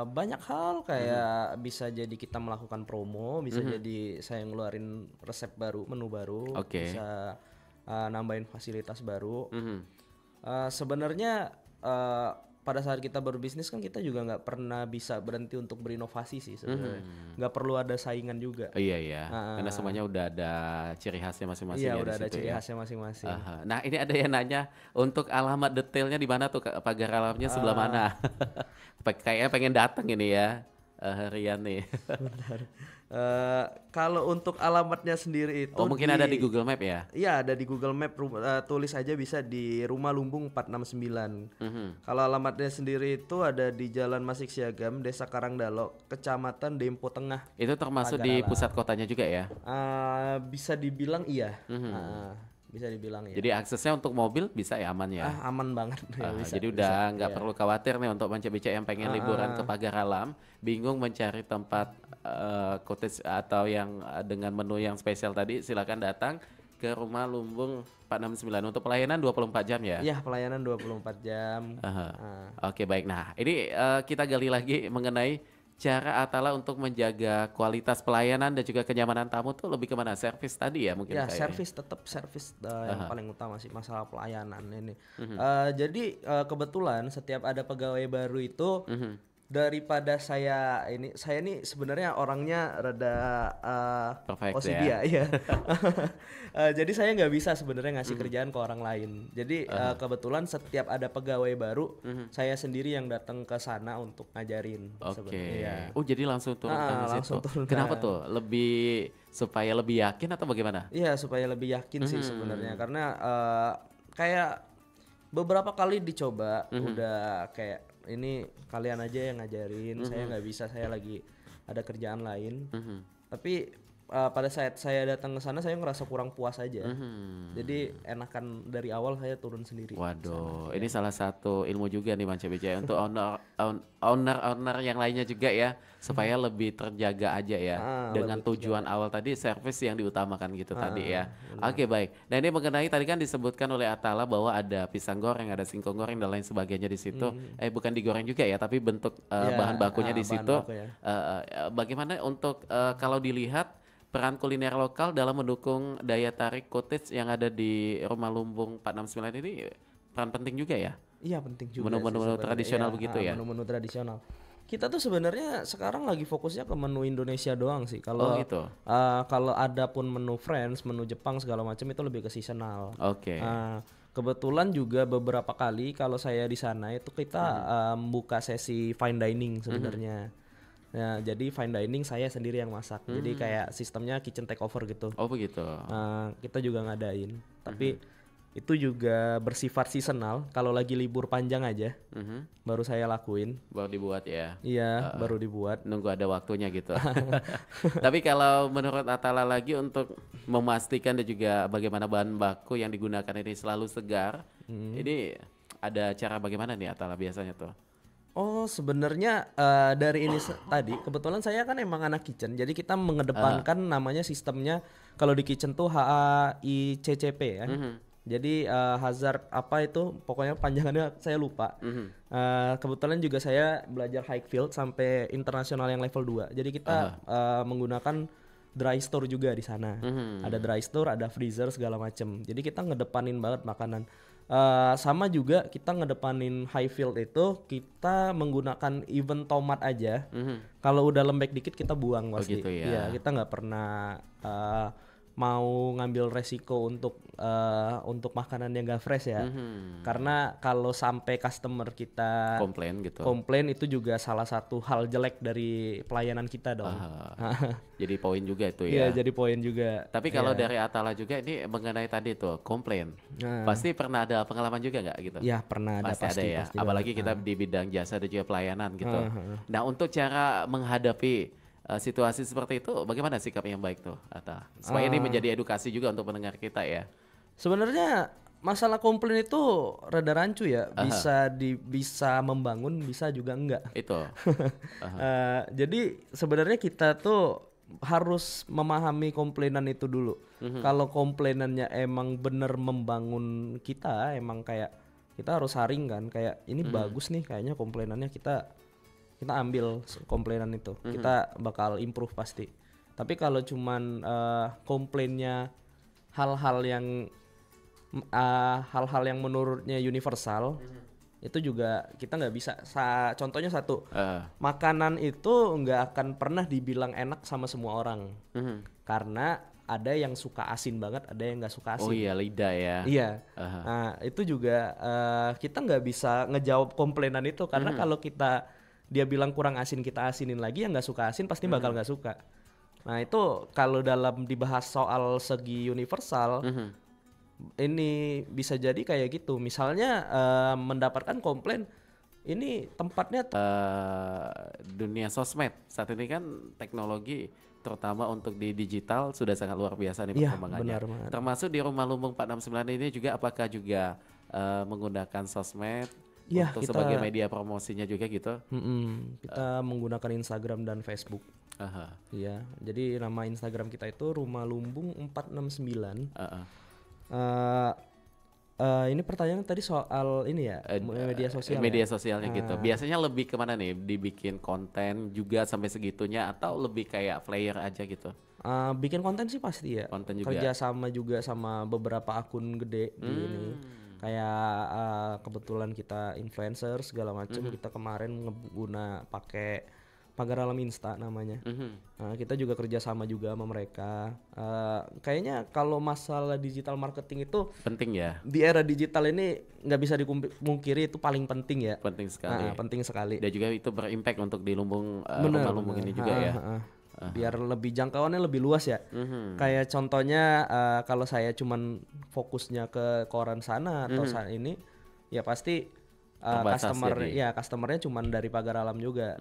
banyak hal kayak bisa jadi kita melakukan promo, bisa jadi saya ngeluarin resep baru, menu baru, bisa nambahin fasilitas baru. Sebenarnya pada saat kita berbisnis kan kita juga nggak pernah bisa berhenti untuk berinovasi sih sebenarnya. Nggak perlu ada saingan juga. Iya. Karena semuanya udah ada ciri khasnya masing-masing. Iya, udah ada ciri khasnya masing-masing. Nah ini ada yang nanya untuk alamat detailnya di mana tuh pagar alamnya sebelah mana? Kayaknya pengen datang ini ya. Rian nih. Kalau untuk alamatnya sendiri itu mungkin ada di Google Map ya? Iya, ada di Google Map, tulis aja bisa di Rumah Lumbung 469. Kalau alamatnya sendiri itu ada di Jalan Masik Siagam, Desa Karangdalo, Kecamatan Dempo Tengah. Itu termasuk di pusat kotanya juga ya? Bisa dibilang iya. Bisa dibilang ya. Jadi aksesnya untuk mobil bisa ya aman ya? Aman banget. Bisa, jadi udah nggak perlu khawatir nih untuk becak-becak yang pengen liburan ke pagar alam, bingung mencari tempat cottage atau yang dengan menu yang spesial tadi, silakan datang ke Rumah Lumbung 469 untuk pelayanan 24 jam ya? Iya, pelayanan 24 jam. Oke, baik. Nah, ini kita gali lagi mengenai cara Atala untuk menjaga kualitas pelayanan dan juga kenyamanan tamu tuh lebih kemana? Servis tadi ya mungkin? Ya, tetap servis yang paling utama sih masalah pelayanan ini. Jadi kebetulan setiap ada pegawai baru itu daripada saya nih sebenarnya orangnya rada Perfect OCD ya. iya. Jadi saya nggak bisa sebenarnya ngasih kerjaan ke orang lain. Jadi kebetulan setiap ada pegawai baru, saya sendiri yang datang ke sana untuk ngajarin. Oke. Iya. Oh jadi langsung turun tangan langsung situ. turun Kenapa tangan. tuh? Supaya lebih yakin atau bagaimana? Iya, supaya lebih yakin sih sebenarnya, karena kayak beberapa kali dicoba udah kayak ini kalian aja yang ngajarin, saya nggak bisa, saya lagi ada kerjaan lain. Tapi pada saat saya datang ke sana saya ngerasa kurang puas aja. Jadi enakan dari awal saya turun sendiri. Waduh, ini salah satu ilmu juga nih Bang CBC untuk owner yang lainnya juga ya, supaya lebih terjaga aja ya dengan tujuan awal tadi servis yang diutamakan gitu tadi ya. Oke, baik. Nah ini mengenai tadi kan disebutkan oleh Atala bahwa ada pisang goreng, ada singkong goreng dan lain sebagainya di situ. Bukan digoreng juga ya, tapi bentuk bahan bakunya di bahan situ. baku ya. Bagaimana untuk kalau dilihat peran kuliner lokal dalam mendukung daya tarik cottage yang ada di Rumah Lumbung 469 ini peran penting juga ya? Iya, penting juga. Menu-menu tradisional Iya, begitu ya? Menu-menu tradisional. Kita tuh sebenarnya sekarang lagi fokusnya ke menu Indonesia doang sih. Kalau gitu. Kalau ada pun menu French, menu Jepang segala macam itu lebih ke seasonal. Oke. Kebetulan juga beberapa kali kalau saya di sana itu kita buka sesi fine dining sebenarnya. Ya, jadi fine dining saya sendiri yang masak. Jadi kayak sistemnya kitchen takeover gitu. Oh begitu. Kita juga ngadain. Tapi itu juga bersifat seasonal. Kalau lagi libur panjang aja, baru saya lakuin. Baru dibuat ya? Iya, baru dibuat. Nunggu ada waktunya gitu. Tapi kalau menurut Atala lagi untuk memastikan dan juga bagaimana bahan baku yang digunakan ini selalu segar, ini ada cara bagaimana nih Atala biasanya tuh? Oh, sebenarnya dari ini tadi kebetulan saya kan emang anak kitchen. Jadi kita mengedepankan namanya sistemnya kalau di kitchen tuh HAICCP ya. Jadi hazard apa itu pokoknya panjangannya saya lupa. Kebetulan juga saya belajar high field sampai internasional yang level 2. Jadi kita menggunakan dry store juga di sana. Ada dry store, ada freezer segala macem. Jadi kita ngedepanin banget makanan. Sama juga kita ngedepanin high field itu kita menggunakan even tomat aja. Kalau udah lembek dikit kita buang pasti. gitu ya. Iya, kita nggak pernah mau ngambil resiko untuk makanan yang gak fresh ya. Karena kalau sampai customer kita komplain itu juga salah satu hal jelek dari pelayanan kita dong. Jadi poin juga itu Iya, ya. jadi poin juga. Tapi kalau dari Atala juga ini mengenai tadi tuh komplain, pasti pernah ada pengalaman juga nggak gitu? Ya pernah ada, pasti ada ya. pasti Apalagi banget. kita di bidang jasa dan juga pelayanan gitu. Nah untuk cara menghadapi situasi seperti itu, bagaimana sikap yang baik tuh Atala? Supaya ini menjadi edukasi juga untuk pendengar kita ya. Sebenarnya masalah komplain itu rada rancu ya. Bisa membangun, bisa juga enggak. Itu. Jadi sebenarnya kita tuh harus memahami komplainan itu dulu. Kalau komplainannya emang bener membangun kita, emang kayak kita harus saring kan, kayak ini bagus nih kayaknya komplainannya, kita ambil komplainan itu, kita bakal improve pasti. Tapi kalau cuman komplainnya hal-hal yang menurutnya universal, itu juga kita nggak bisa. Contohnya satu, makanan itu nggak akan pernah dibilang enak sama semua orang, karena ada yang suka asin banget, ada yang nggak suka asin. Oh iya, lidah ya. Iya. Nah itu juga kita nggak bisa ngejawab komplainan itu, karena kalau dia bilang kurang asin, kita asinin lagi, yang nggak suka asin pasti bakal nggak suka. Nah itu kalau dalam dibahas soal segi universal, ini bisa jadi kayak gitu. Misalnya mendapatkan komplain, ini tempatnya dunia sosmed saat ini kan teknologi terutama untuk di digital sudah sangat luar biasa nih perkembangannya. Benar. Termasuk di Rumah Lumbung 469 ini juga apakah juga menggunakan sosmed? Ya, untuk sebagai media promosinya juga gitu. Kita menggunakan Instagram dan Facebook. Iya, jadi nama Instagram kita itu Rumah Lumbung 469. Ini pertanyaan tadi soal ini ya, media sosial. Media sosialnya gitu. Biasanya lebih kemana nih? Dibikin konten juga sampai segitunya atau lebih kayak flyer aja gitu? Bikin konten sih pasti ya. Konten juga. Kerja sama juga sama beberapa akun gede di ini. Kayak kebetulan kita influencer segala macam, kita kemarin pakai Pagar Alam Insta namanya. Kita juga kerjasama juga sama mereka. Kayaknya kalau masalah digital marketing itu penting ya. Di era digital ini nggak bisa dipungkiri, itu paling penting ya. Penting sekali. Penting sekali. Dan juga itu berimpact untuk di Lumbung, rumah Lumbung ini juga ya. Biar lebih jangkauannya lebih luas ya. Kayak contohnya kalau saya cuman fokusnya ke koran sana atau saat ini, ya pasti customernya cuman dari Pagar Alam juga.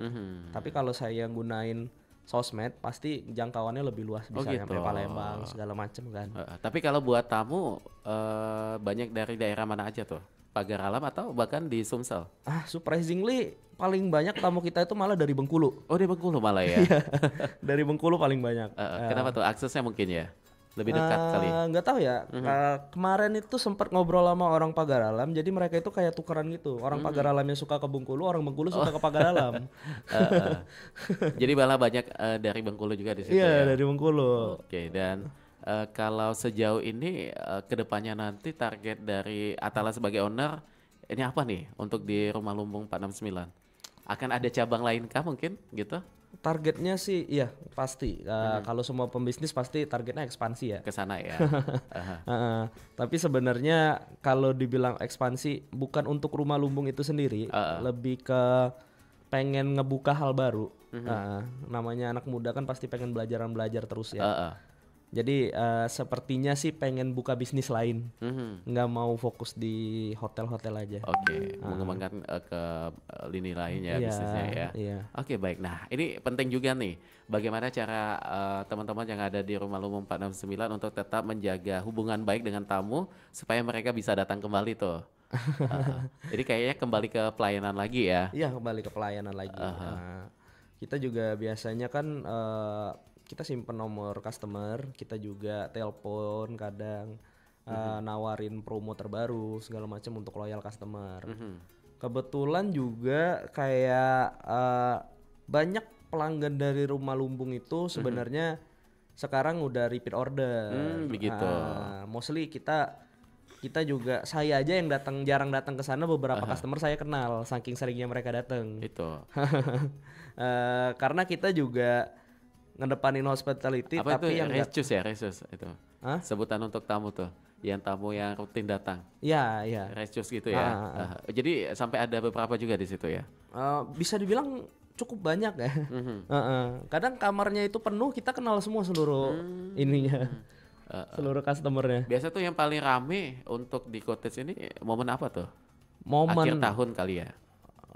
Tapi kalau saya gunain sosmed pasti jangkauannya lebih luas, bisa sampai Palembang segala macam kan. Tapi kalau buat tamu banyak dari daerah mana aja tuh? Pagar Alam atau bahkan di Sumsel? Surprisingly paling banyak tamu kita itu malah dari Bengkulu. Oh, dari Bengkulu malah ya. Dari Bengkulu paling banyak. Kenapa tuh? Aksesnya mungkin ya lebih dekat kali. Nggak tahu ya. Kemarin itu sempat ngobrol sama orang Pagar Alam, jadi mereka itu kayak tukeran gitu. Orang Pagar Alamnya suka ke Bengkulu, orang Bengkulu suka ke Pagar Alam. Jadi malah banyak dari Bengkulu juga di situ. Iya, ya? dari Bengkulu. Oke, dan kalau sejauh ini kedepannya nanti target dari Atala sebagai owner ini apa nih untuk di Rumah Lumbung 469? Akan ada cabang lain kah mungkin gitu? Targetnya sih iya pasti. Kalau semua pembisnis pasti targetnya ekspansi ya. Ke sana ya. Tapi sebenarnya kalau dibilang ekspansi bukan untuk Rumah Lumbung itu sendiri, lebih ke pengen ngebuka hal baru. Namanya anak muda kan pasti pengen belajar terus ya. Jadi sepertinya sih pengen buka bisnis lain, nggak mau fokus di hotel-hotel aja. Oke, mengembangkan ke lini lain ya bisnisnya ya. Iya. Oke, baik. Nah ini penting juga nih, bagaimana cara teman-teman yang ada di Rumah Lumbung 469 untuk tetap menjaga hubungan baik dengan tamu supaya mereka bisa datang kembali tuh. Jadi kayaknya kembali ke pelayanan lagi ya. Iya, kembali ke pelayanan lagi. Kita juga biasanya kan kita simpen nomor customer, kita juga telepon kadang, nawarin promo terbaru segala macam untuk loyal customer. Kebetulan juga kayak banyak pelanggan dari Rumah Lumbung itu sebenarnya sekarang udah repeat order. Begitu. Mostly kita juga, saya aja yang jarang datang ke sana, beberapa customer saya kenal saking seringnya mereka datang. Itu. Karena kita juga ngedepanin hospitality. Apa tapi itu yang resus itu sebutan untuk tamu tuh, yang tamu yang rutin datang. Iya. Resus gitu ya. Jadi sampai ada beberapa juga di situ ya. Bisa dibilang cukup banyak ya. Kadang kamarnya itu penuh, kita kenal semua seluruh ininya, seluruh customernya. Biasa tuh yang paling rame untuk di cottage ini momen apa tuh? Momen akhir tahun kali ya.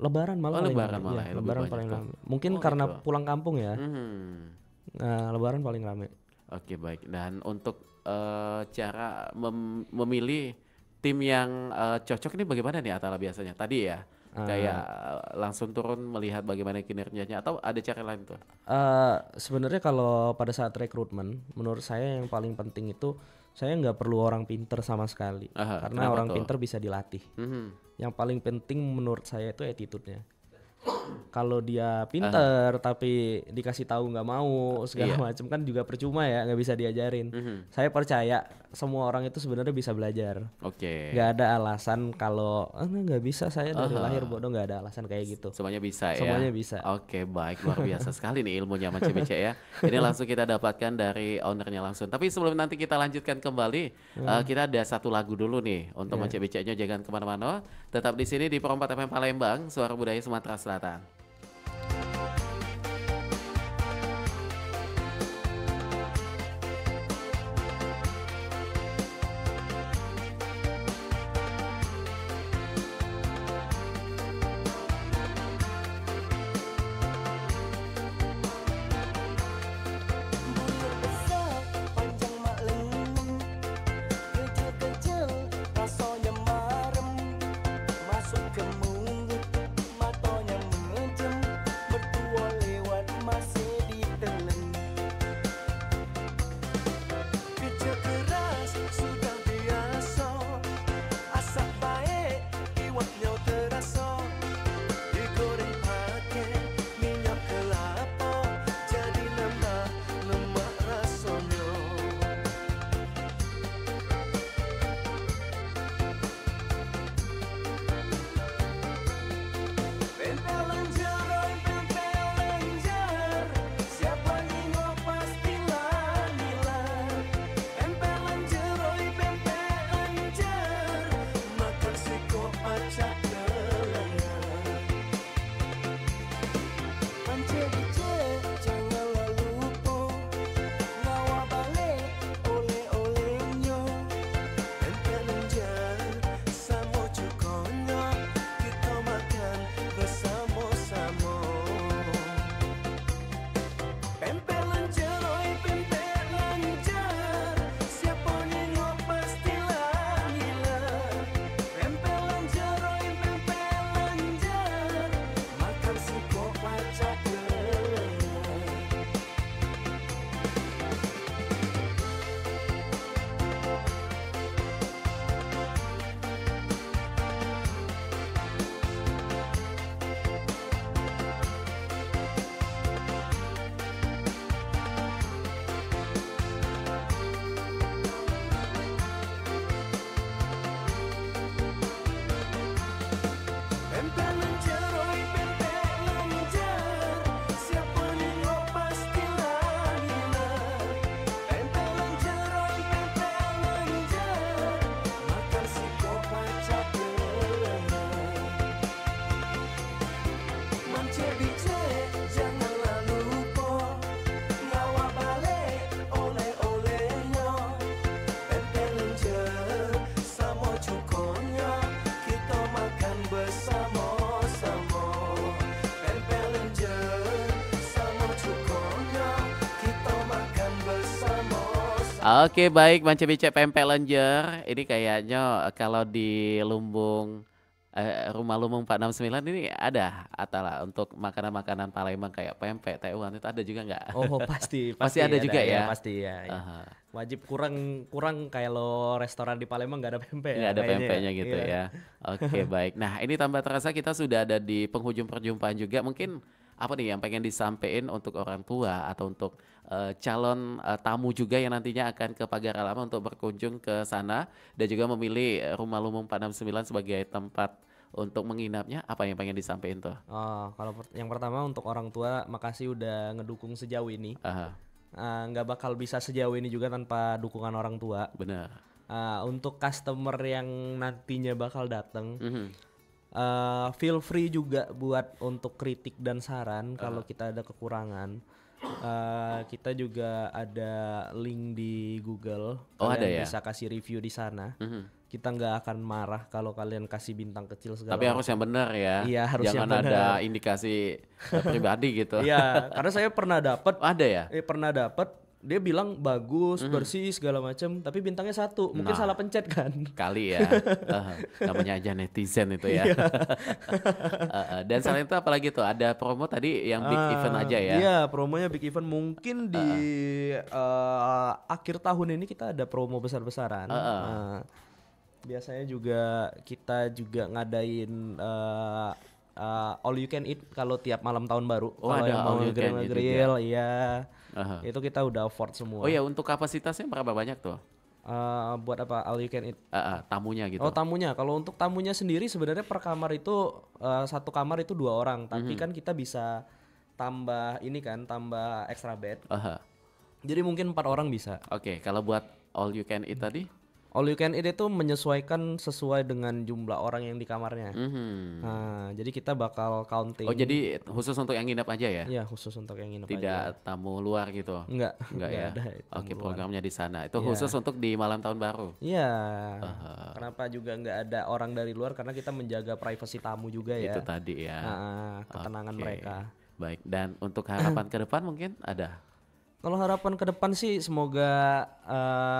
Lebaran malah. Lebaran malah. Ya, Lebaran paling rame. Mungkin karena gitu. Pulang kampung ya. Lebaran paling rame. Oke, baik. Dan untuk cara memilih tim yang cocok ini bagaimana nih Atala biasanya? Tadi ya kayak langsung turun melihat bagaimana kinerjanya atau ada cara lain tuh? Sebenarnya kalau pada saat rekrutmen, menurut saya yang paling penting itu saya nggak perlu orang pinter sama sekali. Karena orang pinter bisa dilatih. Yang paling penting menurut saya itu attitude-nya. Kalau dia pinter tapi dikasih tahu nggak mau segala macam kan juga percuma ya, nggak bisa diajarin. Saya percaya semua orang itu sebenarnya bisa belajar. Nggak ada alasan kalau nggak bisa, saya dari lahir bodoh, nggak ada alasan kayak gitu. Semuanya bisa ya. Semuanya bisa. Oke, baik, luar biasa sekali nih ilmunya Mas CBC ya. Ini langsung kita dapatkan dari ownernya langsung. Tapi sebelum nanti kita lanjutkan kembali, kita ada satu lagu dulu nih untuk Mas CBC-nya, jangan kemana-mana. Tetap di sini di Pro4 FM Palembang, Suara Budaya Sumatera Selatan. Rasanya marem, masuk ke mulut, matonya Oke, baik, Manca Becek Pempek Lenjer. Ini kayaknya kalau di Lumbung Rumah Lumbung 469 ini ada Atala untuk makanan-makanan Palembang kayak pempek, tewan itu ada juga nggak? Oh pasti Pasti ada juga ya? Pasti ya. Aha. Wajib kurang kalau restoran di Palembang nggak ada pempek. Nggak ada kayaknya pempeknya gitu Iya. ya. Oke, baik. Nah, ini tambah terasa kita sudah ada di penghujung perjumpaan juga. Mungkin apa nih yang pengen disampaikan untuk orang tua atau untuk calon tamu juga yang nantinya akan ke Pagar Alam untuk berkunjung ke sana dan juga memilih Rumah Lumbung 469 sebagai tempat untuk menginapnya, apa yang pengen disampaikan tuh? Oh, kalau yang pertama untuk orang tua, makasih udah ngedukung sejauh ini. Aha, Nggak bakal bisa sejauh ini juga tanpa dukungan orang tua. benar. Untuk customer yang nantinya bakal datang, Mhm. feel free juga buat untuk kritik dan saran kalau kita ada kekurangan. Kita juga ada link di Google, Oh, ada kalian ya? bisa kasih review di sana. Mhm. Kita nggak akan marah kalau kalian kasih bintang kecil segala Tapi harus macam. yang benar ya. Iya, harus yang Jangan ada benar. indikasi pribadi gitu. Iya, karena saya pernah dapat, Ada ya? dia bilang bagus, bersih segala macam, tapi bintangnya 1, mungkin Nah. salah pencet kan. Kali ya. Namanya aja netizen itu ya. Dan selain itu apalagi tuh? Ada promo tadi yang big event aja ya? Iya, promonya big event. Mungkin di akhir tahun ini kita ada promo besar-besaran. Biasanya juga kita juga ngadain all you can eat kalau tiap malam tahun baru. Oh, Kalau ada yang mau all you can eat grill, iya. Aha. Itu kita udah afford semua. Oh ya, untuk kapasitasnya berapa banyak tuh? Buat apa all you can eat? Tamunya gitu. Oh, tamunya. Kalau untuk tamunya sendiri sebenarnya per kamar itu satu kamar itu 2 orang, tapi kan kita bisa tambah ini kan, tambah extra bed. Aha. Jadi mungkin 4 orang bisa. Oke, kalau buat all you can eat tadi? All you can eat itu menyesuaikan sesuai dengan jumlah orang yang di kamarnya. Mhm. Nah, jadi kita bakal counting. Oh, jadi khusus untuk yang nginep aja ya? Iya, khusus untuk yang nginep Tidak aja. tamu luar gitu? Enggak ya? ada tamu Oke, luar. programnya di sana. Itu Iya. khusus untuk di malam tahun baru? Iya. Kenapa juga nggak ada orang dari luar? Karena kita menjaga privasi tamu juga ya. Itu tadi ya. Ketenangan Oke. mereka. Baik, dan untuk harapan ke depan mungkin ada? Kalau harapan ke depan sih semoga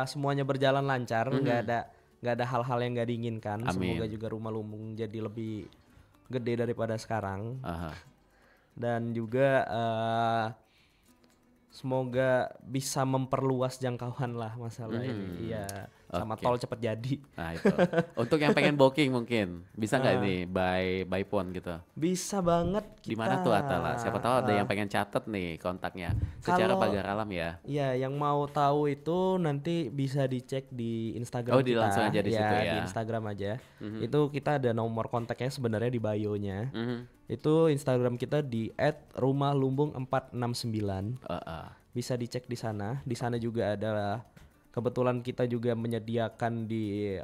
semuanya berjalan lancar, nggak ada hal-hal yang nggak diinginkan. Amin. Semoga juga Rumah Lumbung jadi lebih gede daripada sekarang. Aha. Dan juga semoga bisa memperluas jangkauan lah masalah ini. Iya, sama Oke. tol cepet jadi. Nah itu. Untuk yang pengen booking mungkin bisa nggak ini by phone gitu? Bisa banget Di kita. mana tuh Atala? Siapa tahu ada yang pengen catet nih kontaknya secara Kalau- Pagar Alam ya. Ya, yang mau tahu itu nanti bisa dicek di Instagram Oh, kita. langsung aja di situ ya. Di Instagram aja. Itu kita ada nomor kontaknya sebenarnya di bio-nya. Mhm. Itu Instagram kita di @rumahlumbung469. Bisa dicek di sana. Di sana juga ada, kebetulan kita juga menyediakan di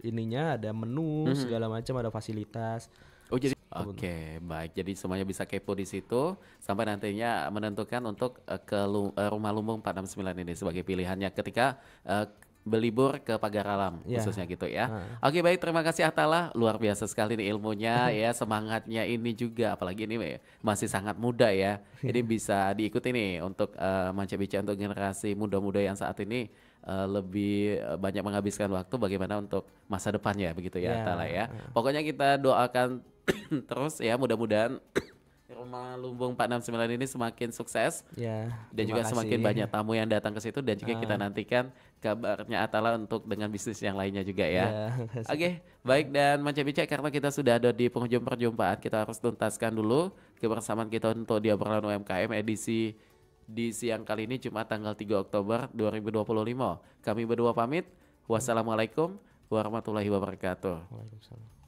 ininya ada menu segala macam, ada fasilitas. Oh jadi oke, baik. Jadi semuanya bisa kepo di situ sampai nantinya menentukan untuk Rumah Lumbung 469 ini sebagai pilihannya ketika berlibur ke Pagar Alam Ya. khususnya gitu ya. Oke, baik, terima kasih Atala, luar biasa sekali nih ilmunya ya, semangatnya ini juga apalagi ini masih sangat muda ya. Ini bisa diikuti nih untuk Manca Bicara untuk generasi muda-muda yang saat ini lebih banyak menghabiskan waktu bagaimana untuk masa depannya begitu ya, Ya. Atala ya. Pokoknya kita doakan terus ya, mudah-mudahan Rumah Lumbung 469 ini semakin sukses Ya. dan juga terima semakin kasih. banyak tamu yang datang ke situ dan juga kita nantikan kabarnya Atala untuk dengan bisnis yang lainnya juga ya. Ya, makasih. Oke, baik, dan Manca Bicara karena kita sudah ada di penghujung perjumpaan, kita harus tuntaskan dulu kebersamaan kita untuk di obrolan UMKM edisi di siang kali ini Jumat tanggal 3 Oktober 2025. Kami berdua pamit. Wassalamualaikum warahmatullahi wabarakatuh. Waalaikumsalam.